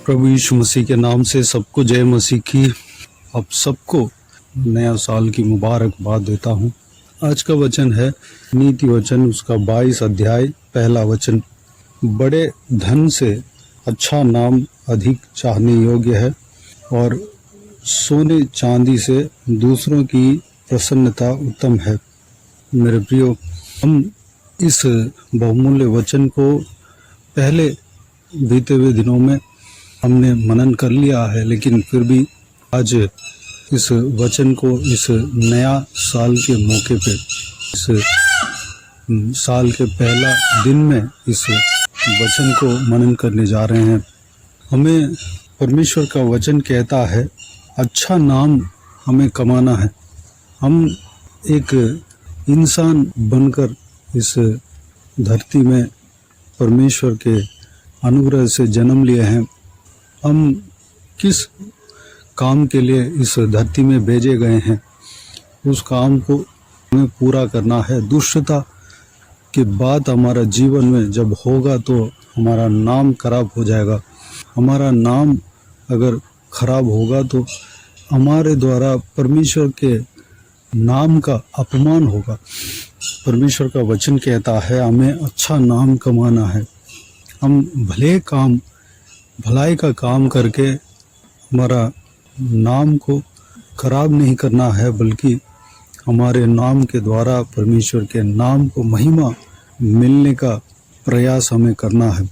प्रभु यीशु मसीह के नाम से सबको जय मसीह की। अब सबको नया साल की मुबारकबाद देता हूँ। आज का वचन है नीति वचन, उसका 22 अध्याय पहला वचन। बड़े धन से अच्छा नाम अधिक चाहने योग्य है और सोने चांदी से दूसरों की प्रसन्नता उत्तम है। मेरे प्रियो, हम इस बहुमूल्य वचन को पहले बीते हुए दिनों में हमने मनन कर लिया है, लेकिन फिर भी आज इस वचन को इस नया साल के मौके पे, इस साल के पहला दिन में इस वचन को मनन करने जा रहे हैं। हमें परमेश्वर का वचन कहता है अच्छा नाम हमें कमाना है। हम एक इंसान बनकर इस धरती में परमेश्वर के अनुग्रह से जन्म लिए हैं। हम किस काम के लिए इस धरती में भेजे गए हैं, उस काम को हमें पूरा करना है। दुष्टता की बात हमारा जीवन में जब होगा तो हमारा नाम खराब हो जाएगा। हमारा नाम अगर खराब होगा तो हमारे द्वारा परमेश्वर के नाम का अपमान होगा। परमेश्वर का वचन कहता है हमें अच्छा नाम कमाना है। हम भलाई का काम करके हमारा नाम को खराब नहीं करना है, बल्कि हमारे नाम के द्वारा परमेश्वर के नाम को महिमा मिलने का प्रयास हमें करना है।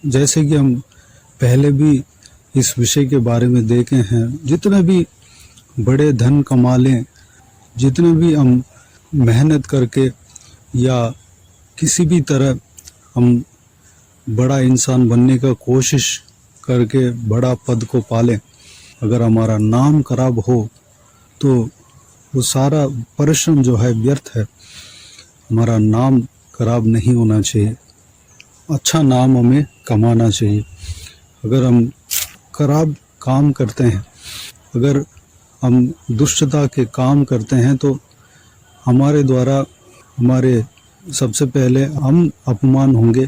जैसे कि हम पहले भी इस विषय के बारे में देखे हैं, जितने भी बड़े धन कमा लें, जितने भी हम मेहनत करके या किसी भी तरह हम बड़ा इंसान बनने का कोशिश करके बड़ा पद को पालें, अगर हमारा नाम खराब हो तो वो सारा परिश्रम जो है व्यर्थ है। हमारा नाम खराब नहीं होना चाहिए, अच्छा नाम हमें कमाना चाहिए। अगर हम खराब काम करते हैं, अगर हम दुष्टता के काम करते हैं तो हमारे द्वारा सबसे पहले हम अपमान होंगे।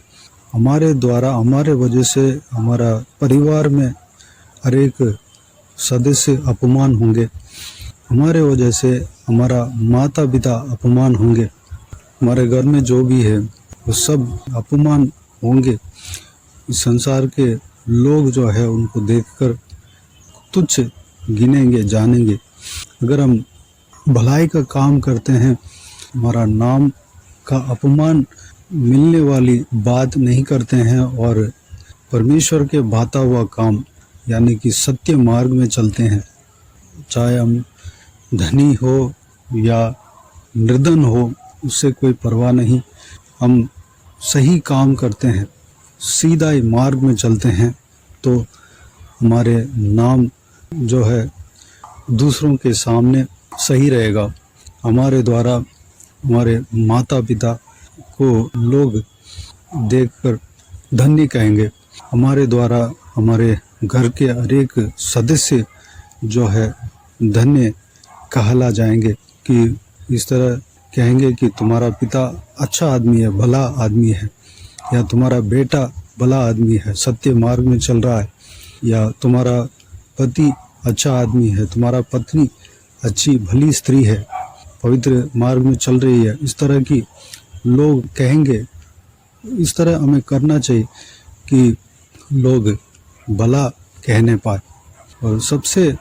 हमारे द्वारा, हमारे वजह से हमारा परिवार में हर एक सदस्य अपमान होंगे। हमारे वजह से हमारा माता पिता अपमान होंगे। हमारे घर में जो भी है वो सब अपमान होंगे। इस संसार के लोग जो है उनको देखकर तुच्छ गिनेंगे, जानेंगे। अगर हम भलाई का काम करते हैं, हमारा नाम का अपमान मिलने वाली बात नहीं करते हैं और परमेश्वर के बाता हुआ काम यानी कि सत्य मार्ग में चलते हैं, चाहे हम धनी हो या निर्धन हो, उससे कोई परवाह नहीं। हम सही काम करते हैं, सीधा ही मार्ग में चलते हैं, तो हमारे नाम जो है दूसरों के सामने सही रहेगा। हमारे द्वारा हमारे माता पिता को लोग देखकर धन्य कहेंगे। हमारे द्वारा हमारे घर के हर एक सदस्य जो है धन्य कहला जाएंगे, कि इस तरह कहेंगे कि तुम्हारा पिता अच्छा आदमी है, भला आदमी है, या तुम्हारा बेटा भला आदमी है, सत्य मार्ग में चल रहा है, या तुम्हारा पति अच्छा आदमी है, तुम्हारा पत्नी अच्छी भली स्त्री है, पवित्र मार्ग में चल रही है। इस तरह की लोग कहेंगे। इस तरह हमें करना चाहिए कि लोग भला कहने पाए। और सबसे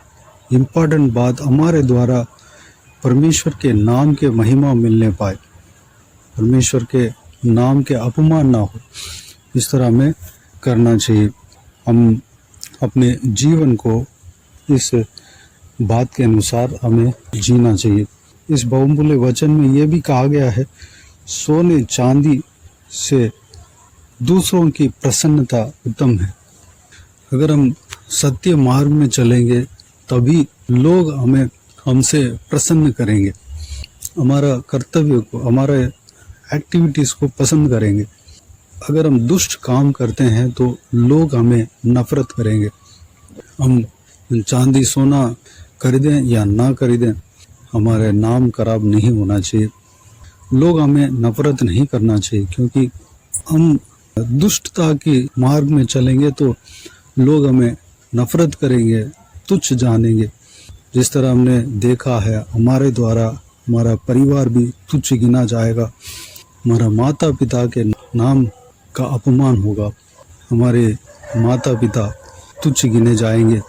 इम्पोर्टेंट बात, हमारे द्वारा परमेश्वर के नाम के महिमा मिलने पाए, परमेश्वर के नाम के अपमान ना हो। इस तरह हमें करना चाहिए। हम अपने जीवन को इस बात के अनुसार हमें जीना चाहिए। इस बहुमूल्य वचन में यह भी कहा गया है सोने चांदी से दूसरों की प्रसन्नता उत्तम है। अगर हम सत्य मार्ग में चलेंगे तभी लोग हमसे प्रसन्न करेंगे, हमारा कर्तव्य को, हमारे एक्टिविटीज़ को पसंद करेंगे। अगर हम दुष्ट काम करते हैं तो लोग हमें नफरत करेंगे। हम चांदी सोना खरीदें या ना खरीदें, हमारे नाम खराब नहीं होना चाहिए। लोग हमें नफरत नहीं करना चाहिए, क्योंकि हम दुष्टता के मार्ग में चलेंगे तो लोग हमें नफरत करेंगे, तुच्छ जानेंगे। जिस तरह हमने देखा है, हमारे द्वारा हमारा परिवार भी तुच्छ गिना जाएगा, हमारा माता पिता के नाम का अपमान होगा, हमारे माता पिता तुच्छ गिने जाएंगे।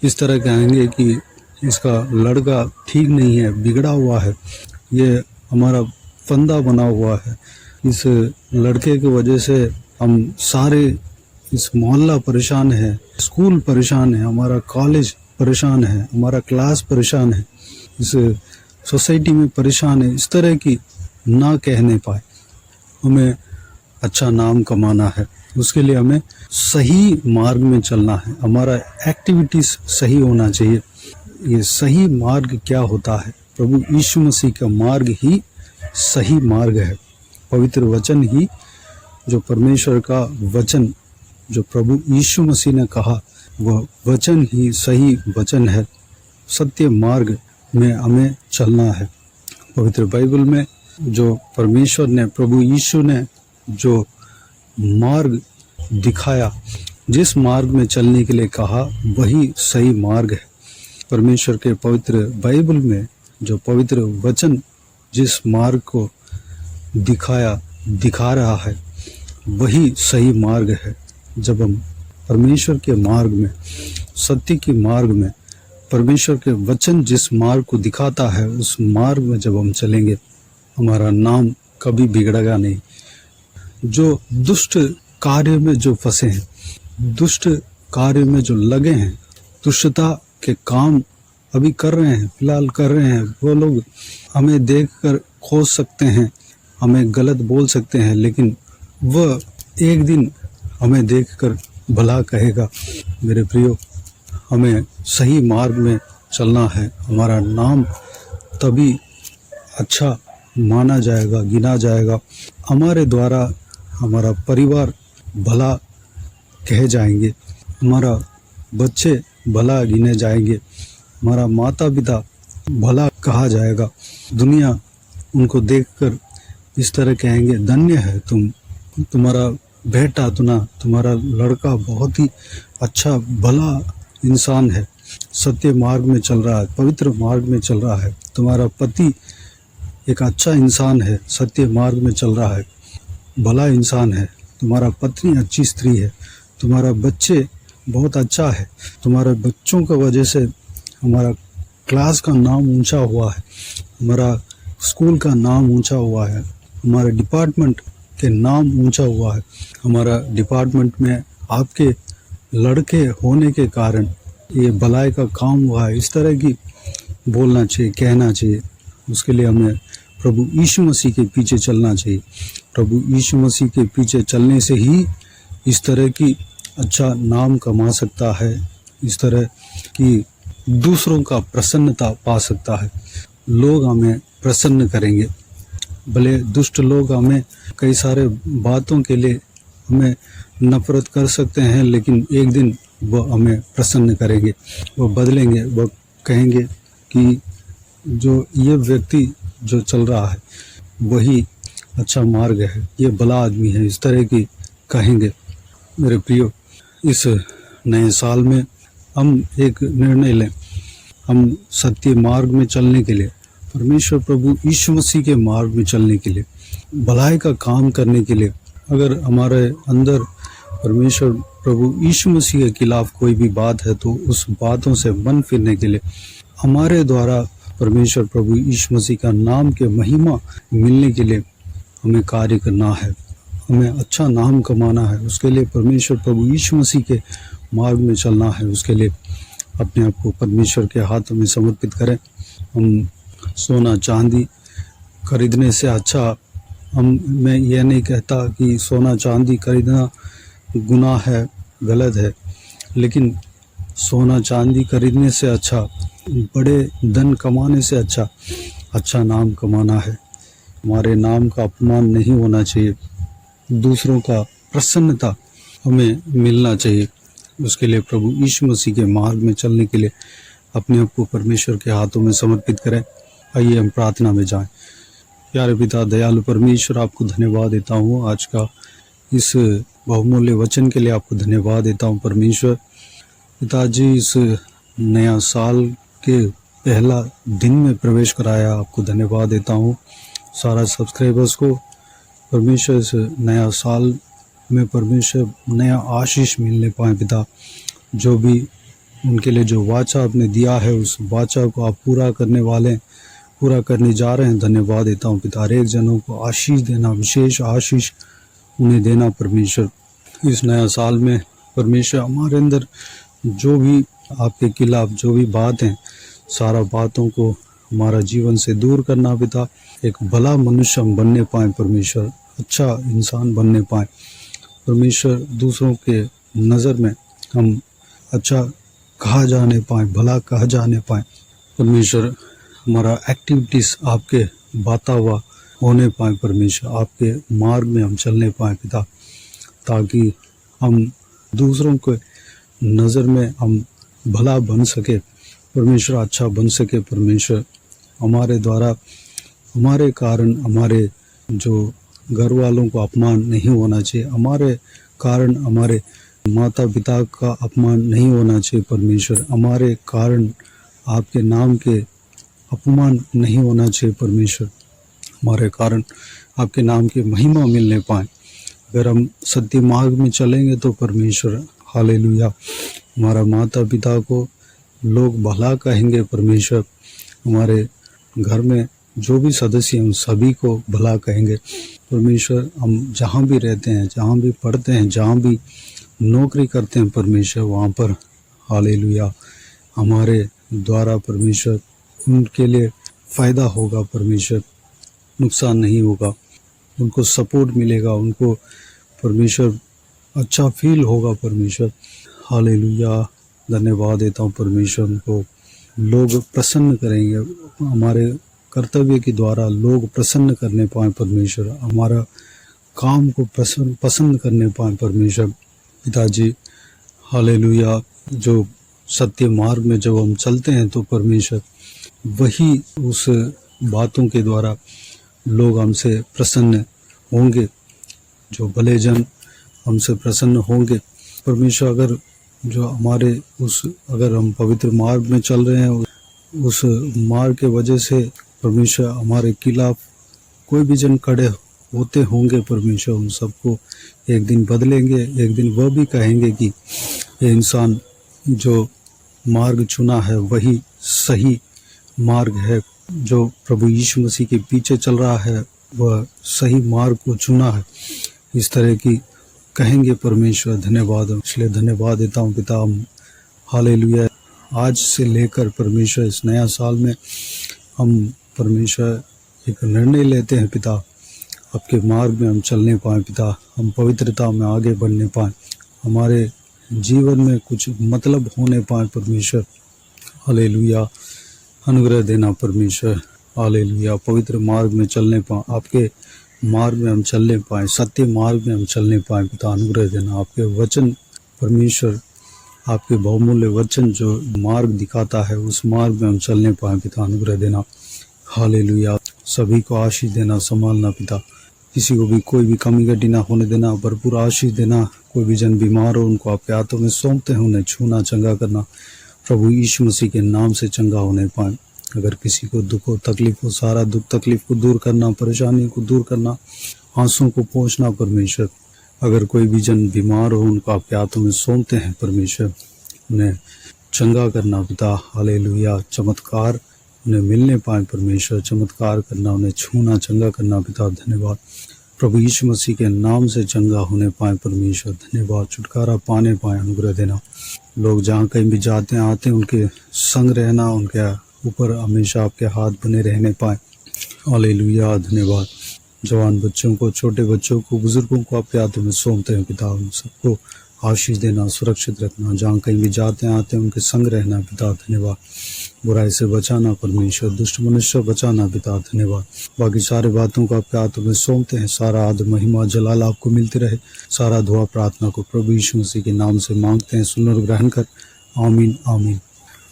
इस तरह कहेंगे कि इसका लड़का ठीक नहीं है, बिगड़ा हुआ है, ये हमारा फंदा बना हुआ है, इस लड़के की वजह से हम सारे इस मोहल्ला परेशान है, स्कूल परेशान है, हमारा कॉलेज परेशान है, हमारा क्लास परेशान है, इस सोसाइटी में परेशान है। इस तरह की ना कहने पाए। हमें अच्छा नाम कमाना है, उसके लिए हमें सही मार्ग में चलना है, हमारा एक्टिविटीज सही होना चाहिए। ये सही मार्ग क्या होता है? प्रभु यीशु मसीह का मार्ग ही सही मार्ग है। पवित्र वचन ही, जो परमेश्वर का वचन, जो प्रभु यीशु मसीह ने कहा, वह वचन ही सही वचन है। सत्य मार्ग में हमें चलना है। पवित्र बाइबल में जो परमेश्वर ने, प्रभु यीशु ने जो मार्ग दिखाया, जिस मार्ग में चलने के लिए कहा, वही सही मार्ग है। परमेश्वर के पवित्र बाइबल में जो पवित्र वचन जिस मार्ग को दिखा रहा है, वही सही मार्ग है। जब हम परमेश्वर के मार्ग में, सत्य के मार्ग में, परमेश्वर के वचन जिस मार्ग को दिखाता है, उस मार्ग में जब हम चलेंगे, हमारा नाम कभी बिगड़ेगा नहीं। जो दुष्ट कार्य में जो फंसे हैं, दुष्ट कार्य में जो लगे हैं, दुष्टता के काम अभी कर रहे हैं, फिलहाल कर रहे हैं, वो लोग हमें देखकर खोज सकते हैं, हमें गलत बोल सकते हैं, लेकिन वह एक दिन हमें देखकर भला कहेगा। मेरे प्रियो, हमें सही मार्ग में चलना है। हमारा नाम तभी अच्छा माना जाएगा, गिना जाएगा। हमारे द्वारा हमारा परिवार भला कहे जाएंगे, हमारा बच्चे भला गिने जाएंगे, हमारा माता पिता भला कहा जाएगा। दुनिया उनको देखकर इस तरह कहेंगे, धन्य है तुम, तुम्हारा बेटा, तुम्हारा लड़का बहुत ही अच्छा भला इंसान है, सत्य मार्ग में चल रहा है, पवित्र मार्ग में चल रहा है। तुम्हारा पति एक अच्छा इंसान है, सत्य मार्ग में चल रहा है, भला इंसान है। तुम्हारा पत्नी अच्छी स्त्री है, तुम्हारा बच्चे बहुत अच्छा है, तुम्हारे बच्चों की वजह से हमारा क्लास का नाम ऊंचा हुआ है, हमारा स्कूल का नाम ऊंचा हुआ है, हमारे डिपार्टमेंट के नाम ऊंचा हुआ है, हमारा डिपार्टमेंट में आपके लड़के होने के कारण ये भलाई का काम हुआ है। इस तरह की बोलना चाहिए, कहना चाहिए। उसके लिए हमें प्रभु यीशु मसीह के पीछे चलना चाहिए। प्रभु यीशु मसीह के पीछे चलने से ही इस तरह की अच्छा नाम कमा सकता है, इस तरह की दूसरों का प्रसन्नता पा सकता है। लोग हमें प्रसन्न करेंगे। भले दुष्ट लोग हमें कई सारे बातों के लिए हमें नफरत कर सकते हैं, लेकिन एक दिन वो हमें प्रसन्न करेंगे, वो बदलेंगे, वो कहेंगे कि जो ये व्यक्ति जो चल रहा है वही अच्छा मार्ग है, ये भला आदमी है, इस तरह की कहेंगे। मेरे प्रियो, इस नए साल में हम एक निर्णय लें। हम सत्य मार्ग में चलने के लिए, परमेश्वर प्रभु यीशु मसीह के मार्ग में चलने के लिए, भलाई का काम करने के लिए, अगर हमारे अंदर परमेश्वर प्रभु यीशु मसीह के खिलाफ कोई भी बात है, तो उस बातों से मन फिरने के लिए, हमारे द्वारा परमेश्वर प्रभु यीशु मसीह का नाम के महिमा मिलने के लिए हमें कार्य करना है, हमें अच्छा नाम कमाना है। उसके लिए परमेश्वर प्रभु यीशु मसीह के मार्ग में चलना है। उसके लिए अपने आप को परमेश्वर के हाथों में समर्पित करें। हम सोना चांदी खरीदने से अच्छा, मैं यह नहीं कहता कि सोना चांदी खरीदना गुनाह है, गलत है, लेकिन सोना चांदी खरीदने से अच्छा, बड़े धन कमाने से अच्छा नाम कमाना है। हमारे नाम का अपमान नहीं होना चाहिए, दूसरों का प्रसन्नता हमें मिलना चाहिए। उसके लिए प्रभु यीशु मसीह के मार्ग में चलने के लिए अपने आप को परमेश्वर के हाथों में समर्पित करें। आइए हम प्रार्थना में जाएं। प्यारे पिता, दयालु परमेश्वर, आपको धन्यवाद देता हूँ आज का इस बहुमूल्य वचन के लिए आपको धन्यवाद देता हूँ परमेश्वर। पिताजी, इस नया साल के पहला दिन में प्रवेश कराया, आपको धन्यवाद देता हूँ। सारा सब्सक्राइबर्स को परमेश्वर इस नया साल में परमेश्वर नया आशीष मिलने पाए पिता। जो भी उनके लिए जो वाचा आपने दिया है उस वाचा को आप पूरा करने जा रहे हैं। धन्यवाद देता हूँ पिता। हर एक जनों को आशीष देना, विशेष आशीष उन्हें देना परमेश्वर। इस नया साल में परमेश्वर हमारे अंदर जो भी आपके खिलाफ जो भी बात है, सारा बातों को हमारा जीवन से दूर करना पिता। एक भला मनुष्य हम बनने पाए परमेश्वर, अच्छा इंसान बनने पाए परमेश्वर। दूसरों के नज़र में हम अच्छा कहा जाने पाए, भला कहा जाने पाए परमेश्वर। हमारा एक्टिविटीज़ आपके बाता हुआ होने पाए परमेश्वर। आपके मार्ग में हम चलने पाए पिता, ताकि हम दूसरों के नज़र में हम भला बन सके परमेश्वर, अच्छा बन सके परमेश्वर। हमारे द्वारा, हमारे कारण हमारे जो घर वालों को अपमान नहीं होना चाहिए, हमारे कारण हमारे माता पिता का अपमान नहीं होना चाहिए परमेश्वर। हमारे कारण आपके नाम के अपमान नहीं होना चाहिए परमेश्वर। हमारे कारण आपके नाम की महिमा मिलने पाए। अगर हम सत्य मार्ग में चलेंगे तो परमेश्वर, हालेलुया, हमारा माता पिता को लोग भला कहेंगे परमेश्वर। हमारे घर में जो भी सदस्य हैं सभी को भला कहेंगे परमेश्वर। हम जहाँ भी रहते हैं, जहाँ भी पढ़ते हैं, जहाँ भी नौकरी करते हैं परमेश्वर, वहाँ पर हालेलुया हमारे द्वारा परमेश्वर उनके लिए फ़ायदा होगा परमेश्वर, नुकसान नहीं होगा। उनको सपोर्ट मिलेगा, उनको परमेश्वर अच्छा फील होगा परमेश्वर। हालेलुया, धन्यवाद देता हूँ परमेश्वर। उनको लोग प्रसन्न करेंगे, हमारे कर्तव्य के द्वारा लोग प्रसन्न करने पाए परमेश्वर। हमारा काम को पसंद करने पाए परमेश्वर पिताजी। हालेलुया, जो सत्य मार्ग में जब हम चलते हैं तो परमेश्वर वही उस बातों के द्वारा लोग हमसे प्रसन्न होंगे, जो भले जन हमसे प्रसन्न होंगे परमेश्वर। अगर जो हमारे अगर हम पवित्र मार्ग में चल रहे हैं, उस मार्ग के वजह से परमेश्वर हमारे खिलाफ कोई भी जन खड़े होते होंगे परमेश्वर, उन सबको एक दिन बदलेंगे। एक दिन वह भी कहेंगे कि ये इंसान जो मार्ग चुना है वही सही मार्ग है, जो प्रभु यीशु मसीह के पीछे चल रहा है वह सही मार्ग को चुना है, इस तरह की कहेंगे परमेश्वर। धन्यवाद, इसलिए धन्यवाद देता हूँ पिता। हालेलुया, आज से लेकर परमेश्वर इस नया साल में हम परमेश्वर एक निर्णय लेते हैं पिता, आपके मार्ग में हम चलने पाएँ पिता, हम पवित्रता में आगे बढ़ने पाएँ, हमारे जीवन में कुछ मतलब होने पाए परमेश्वर। हालेलुया, अनुग्रह देना परमेश्वर। हालेलुया, पवित्र मार्ग में चलने पाएँ, आपके मार्ग में हम चलने पाएँ, सत्य मार्ग में हम चलने पाएँ पिता, अनुग्रह देना। आपके वचन परमेश्वर, आपके बहुमूल्य वचन जो मार्ग दिखाता है उस मार्ग में हम चलने पाएँ पिता, अनुग्रह देना। हालेलुया, सभी को आशीष देना, संभालना पिता, किसी को भी कोई भी कमी घटी ना होने देना, भरपूर आशीष देना। कोई भी जन बीमार हो उनको आपके हाथों में सौंपते हैं, उन्हें छूना, चंगा करना प्रभु यीशु मसीह के नाम से चंगा होने पाए। अगर किसी को दुख हो, तकलीफ हो, सारा दुख तकलीफ को दूर करना, परेशानी को दूर करना, आंसुओं को पोंछना परमेश्वर। अगर कोई भी जन बीमार हो उनको आपके हाथों में सौंपते हैं परमेश्वर, उन्हें चंगा करना पिता। हालेलुया, चमत्कार उन्हें मिलने पाए परमेश्वर, चमत्कार करना, उन्हें छूना, चंगा करना पिता। धन्यवाद, प्रभु यीशु मसीह के नाम से चंगा होने पाए परमेश्वर। धन्यवाद, छुटकारा पाने पाए, अनुग्रह देना। लोग जहाँ कहीं भी जाते हैं आते हैं, उनके संग रहना, उनके ऊपर हमेशा आपके हाथ बने रहने पाए। हालेलुया, धन्यवाद। जवान बच्चों को, छोटे बच्चों को, बुजुर्गों को आपके हाथों में सौंपते हैं पिता, उन सबको आशीष देना, सुरक्षित रखना, जहाँ कहीं भी जाते हैं आते हैं उनके संग रहना पिता। धन्यवाद, बुराई से बचाना परमेश्वर, दुष्ट मनुष्य बचाना पिता। धन्यवाद, बाकी सारे बातों को आपके हाथों में सौंपते हैं। सारा आदर महिमा जलाल आपको मिलती रहे। सारा दुआ प्रार्थना को प्रभु यीशु मसीह के नाम से मांगते हैं, सुन और ग्रहण कर, आमीन आमीन।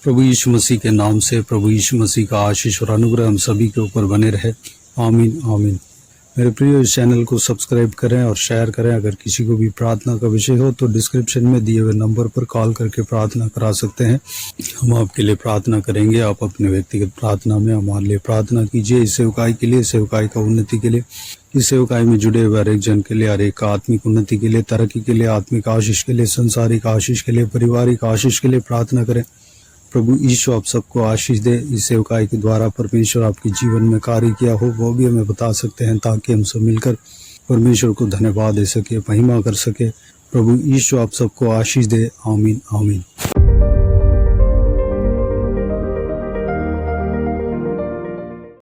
प्रभु यीशु मसीह के नाम से प्रभु यीशु मसीह का आशीष और अनुग्रह हम सभी के ऊपर बने रहे, आमीन आमीन। मेरे प्रिय इस चैनल को सब्सक्राइब करें और शेयर करें। अगर किसी को भी प्रार्थना का विषय हो तो डिस्क्रिप्शन में दिए हुए नंबर पर कॉल करके प्रार्थना करा सकते हैं। हम आपके लिए प्रार्थना करेंगे। आप अपने व्यक्तिगत प्रार्थना में हमारे लिए प्रार्थना कीजिए, इस सेवकाई के लिए, इस सेवकाई का उन्नति के लिए, इस सेवकाई में जुड़े हुए हर एक जन के लिए, हर एक आत्मिक उन्नति के लिए, तरक्की के लिए, आत्मिक आशीष के लिए, संसारिक आशीष के लिए, पारिवारिक आशीष के लिए प्रार्थना करें। प्रभु यीशु आप सबको आशीष दे। इस सेवकाई के द्वारा परमेश्वर आपके जीवन में कार्य किया हो वो भी हमें बता सकते हैं, ताकि हम सब मिलकर परमेश्वर को धन्यवाद दे सके, महिमा कर सके। प्रभु यीशु आप सबको आशीष दे। आमीन आमीन।